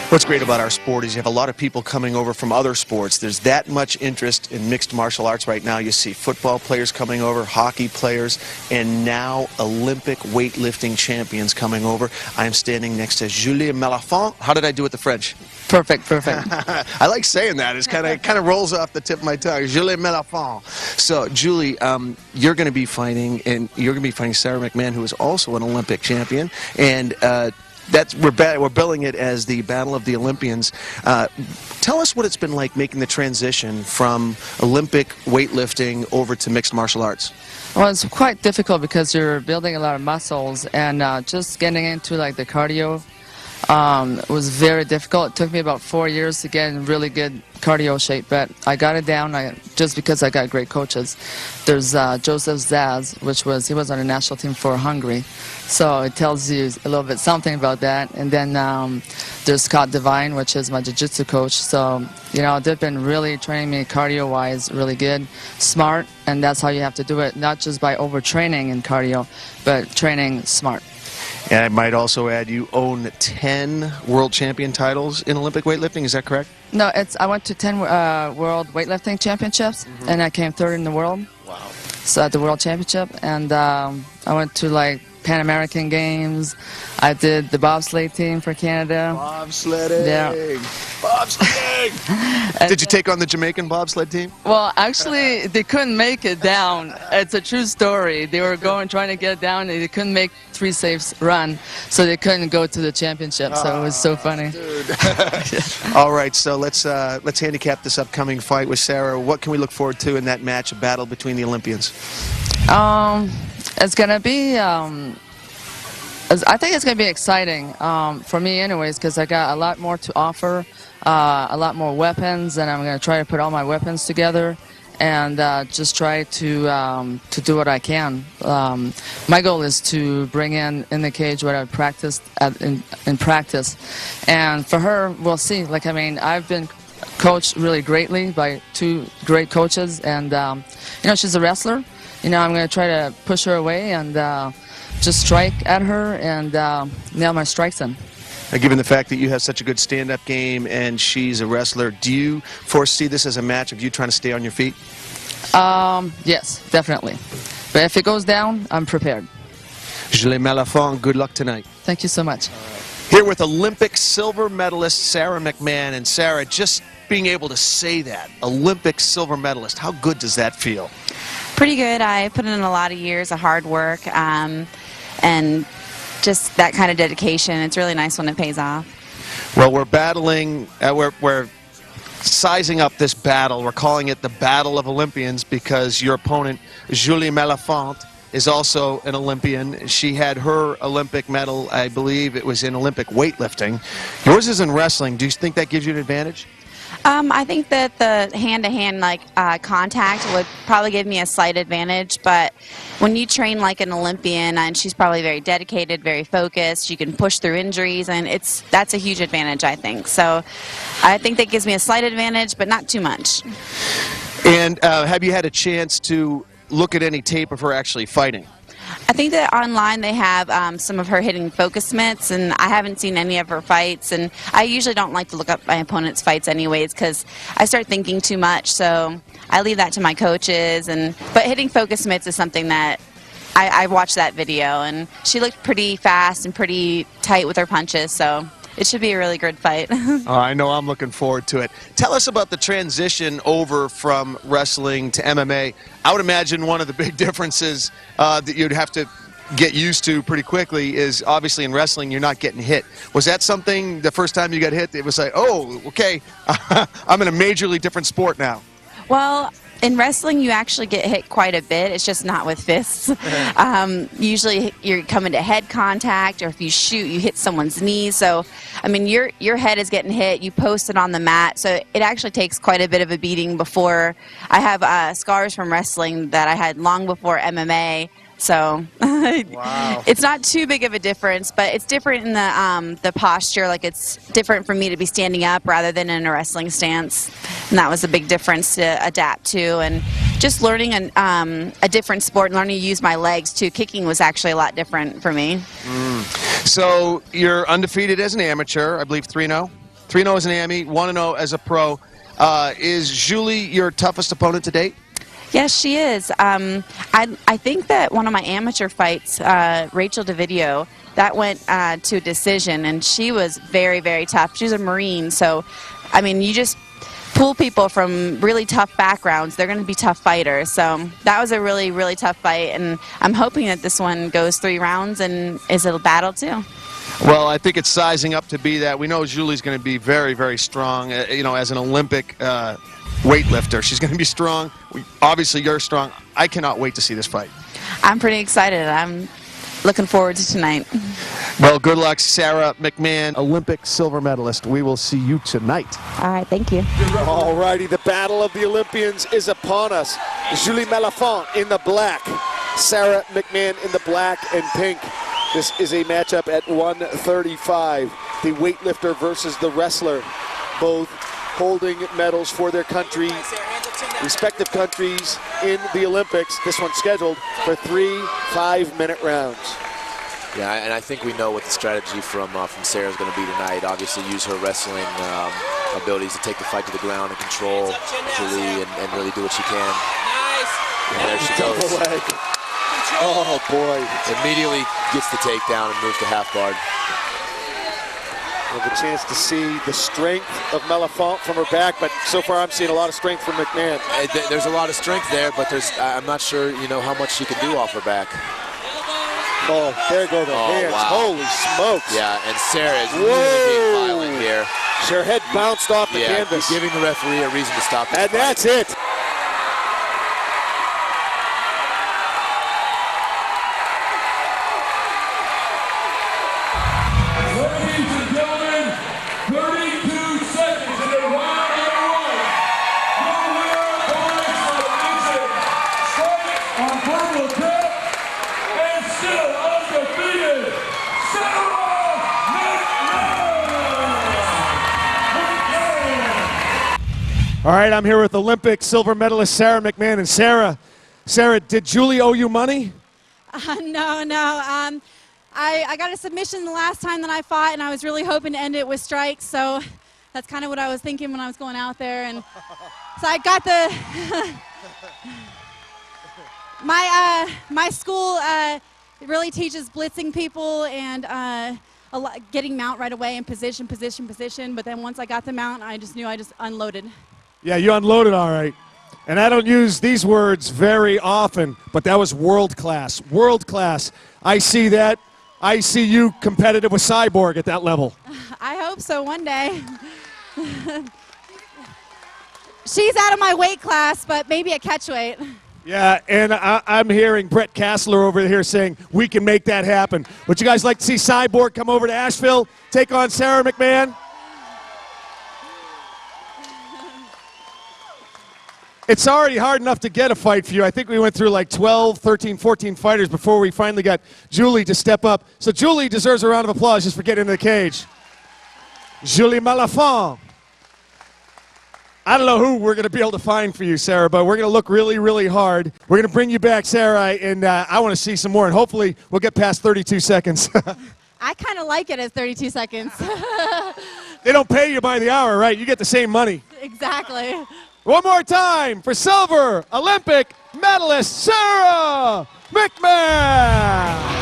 What's great about our sport is you have a lot of people coming over from other sports. There's that much interest in mixed martial arts right now. You see football players coming over, hockey players, and now Olympic weightlifting champions coming over. I am standing next to Julie Malenfont. How did I do with the French? Perfect, perfect. I like saying that. It's kind of rolls off the tip of my tongue. Julie Malenfont. So, Julie, you're going to be fighting, Sara McMann, who is also an Olympic champion, and we're billing it as the Battle of the Olympians. Tell us what it's been like making the transition from Olympic weightlifting over to mixed martial arts. Well, it's quite difficult because you're building a lot of muscles, and just getting into like the cardio was very difficult. It took me about 4 years to get in really good cardio shape, but I got it down just because I got great coaches. There's Joseph Zaz, he was on the national team for Hungary, so it tells you a little bit something about that. And then there's Scott Devine, which is my jiu-jitsu coach. So, you know, they've been really training me cardio-wise really good, smart, and that's how you have to do it, not just by overtraining in cardio, but training smart. And I might also add, you own 10 world champion titles in Olympic weightlifting. Is that correct? No, I went to 10 world weightlifting championships, and I came third in the world. Wow. So at the world championship, and I went to like Pan American Games. I did the bobsleigh team for Canada. Bobsledding. Yeah. Bobsledding. Did you take on the Jamaican bobsled team? Well, actually, they couldn't make it down. It's a true story. They were trying to get down, and they couldn't make 3 safes run, so they couldn't go to the championship. So it was so funny. All right, so let's handicap this upcoming fight with Sara. What can we look forward to in that match, a battle between the Olympians? It's gonna be. I think it's gonna be exciting for me, anyways, because I got a lot more to offer, a lot more weapons, and I'm gonna try to put all my weapons together and just try to do what I can. My goal is to bring in the cage what I've practiced in practice, and for her, we'll see. Like, I mean, I've been coached really greatly by 2 great coaches, and you know, she's a wrestler. You know, I'm going to try to push her away and just strike at her and nail my strikes in. Now, given the fact that you have such a good stand-up game and she's a wrestler, do you foresee this as a match of you trying to stay on your feet? Yes, definitely. But if it goes down, I'm prepared. Julie Malenfont, good luck tonight. Thank you so much. Here with Olympic silver medalist Sara McMann. And Sara, just being able to say that, Olympic silver medalist, how good does that feel? Pretty good. I put in a lot of years of hard work and just that kind of dedication. It's really nice when it pays off. Well, we're battling, we're sizing up this battle. We're calling it the Battle of Olympians because your opponent, Julie Malenfont, is also an Olympian. She had her Olympic medal, I believe it was in Olympic weightlifting. Yours is in wrestling. Do you think that gives you an advantage? I think that the hand-to-hand contact would probably give me a slight advantage, but when you train like an Olympian, and she's probably very dedicated, very focused, you can push through injuries, and that's a huge advantage, I think. So I think that gives me a slight advantage, but not too much. And have you had a chance to look at any tape of her actually fighting? I think that online they have some of her hitting focus mitts, and I haven't seen any of her fights, and I usually don't like to look up my opponent's fights anyways because I start thinking too much, so I leave that to my coaches. But hitting focus mitts is something that I watched that video, and she looked pretty fast and pretty tight with her punches, so it should be a really good fight. I know I'm looking forward to it. Tell us about the transition over from wrestling to MMA. I would imagine one of the big differences that you'd have to get used to pretty quickly is obviously in wrestling you're not getting hit. Was that something the first time you got hit, it was like, oh, okay, I'm in a majorly different sport now? Well, in wrestling, you actually get hit quite a bit. It's just not with fists. Usually, you're coming to head contact, or if you shoot, you hit someone's knees. So, I mean, your head is getting hit. You post it on the mat. So it actually takes quite a bit of a beating before. I have scars from wrestling that I had long before MMA. So wow. It's not too big of a difference, but it's different in the posture. Like, it's different for me to be standing up rather than in a wrestling stance, and that was a big difference to adapt to. And just learning a different sport and learning to use my legs too. Kicking was actually a lot different for me. So you're undefeated as an amateur, I believe 3-0. 3-0 as an AME, 1-0 as a pro. Is Julie your toughest opponent to date? Yes, she is. I think that one of my amateur fights, Rachel DeVideo, that went to a decision, and she was very, very tough. She's a Marine, so, I mean, you just pull people from really tough backgrounds. They're going to be tough fighters. So that was a really, really tough fight, and I'm hoping that this one goes 3 rounds and is a battle, too. Well, I think it's sizing up to be that. We know Julie's going to be very, very strong, you know, as an Olympic weightlifter. She's going to be strong. Obviously, you're strong. I cannot wait to see this fight. I'm pretty excited. I'm looking forward to tonight. Well, good luck, Sara McMann, Olympic silver medalist. We will see you tonight. All right, thank you. All righty, the battle of the Olympians is upon us. Julie Malenfant in the black, Sara McMann in the black and pink. This is a matchup at 135. The weightlifter versus the wrestler, both holding medals for their country, respective countries in the Olympics. This one's scheduled for 3 5-minute rounds. Yeah, and I think we know what the strategy from Sarah is going to be tonight. Obviously, use her wrestling abilities to take the fight to the ground and control Julie and really do what she can. And there she goes. Leg. Oh boy! Immediately gets the takedown and moves to half guard. We have a chance to see the strength of Malenfant from her back, but so far I'm seeing a lot of strength from McMann. There's a lot of strength there, but I'm not sure, you know, how much she can do off her back. Oh, there go the hands. Wow. Holy smokes. Yeah, and Sarah is really being violent here. Her head bounced off the canvas. Giving the referee a reason to stop this and fight. That's it. Ladies and gentlemen, 32 seconds in the round number 1. Your winner by submission, straight on purple tip, and still undefeated, Sara McMann. All right, I'm here with Olympic silver medalist Sara McMann. And Sara, did Julie owe you money? No. I got a submission the last time that I fought, and I was really hoping to end it with strikes, so that's kind of what I was thinking when I was going out there. And so I got the my school really teaches blitzing people and getting mount right away in position. But then once I got the mount, I just knew I just unloaded. Yeah, you unloaded all right. And I don't use these words very often, but that was world class. World class. I see that. I see you competitive with Cyborg at that level. I hope so one day. She's out of my weight class, but maybe at catchweight. Yeah, and I'm hearing Brett Kassler over here saying we can make that happen. Would you guys like to see Cyborg come over to Asheville, take on Sara McMann? It's already hard enough to get a fight for you. I think we went through like 12, 13, 14 fighters before we finally got Julie to step up. So Julie deserves a round of applause just for getting into the cage. Julie Malenfant. I don't know who we're going to be able to find for you, Sara, but we're going to look really, really hard. We're going to bring you back, Sara, and I want to see some more, and hopefully we'll get past 32 seconds. I kind of like it as 32 seconds. They don't pay you by the hour, right? You get the same money. Exactly. One more time for silver Olympic medalist Sara McMann.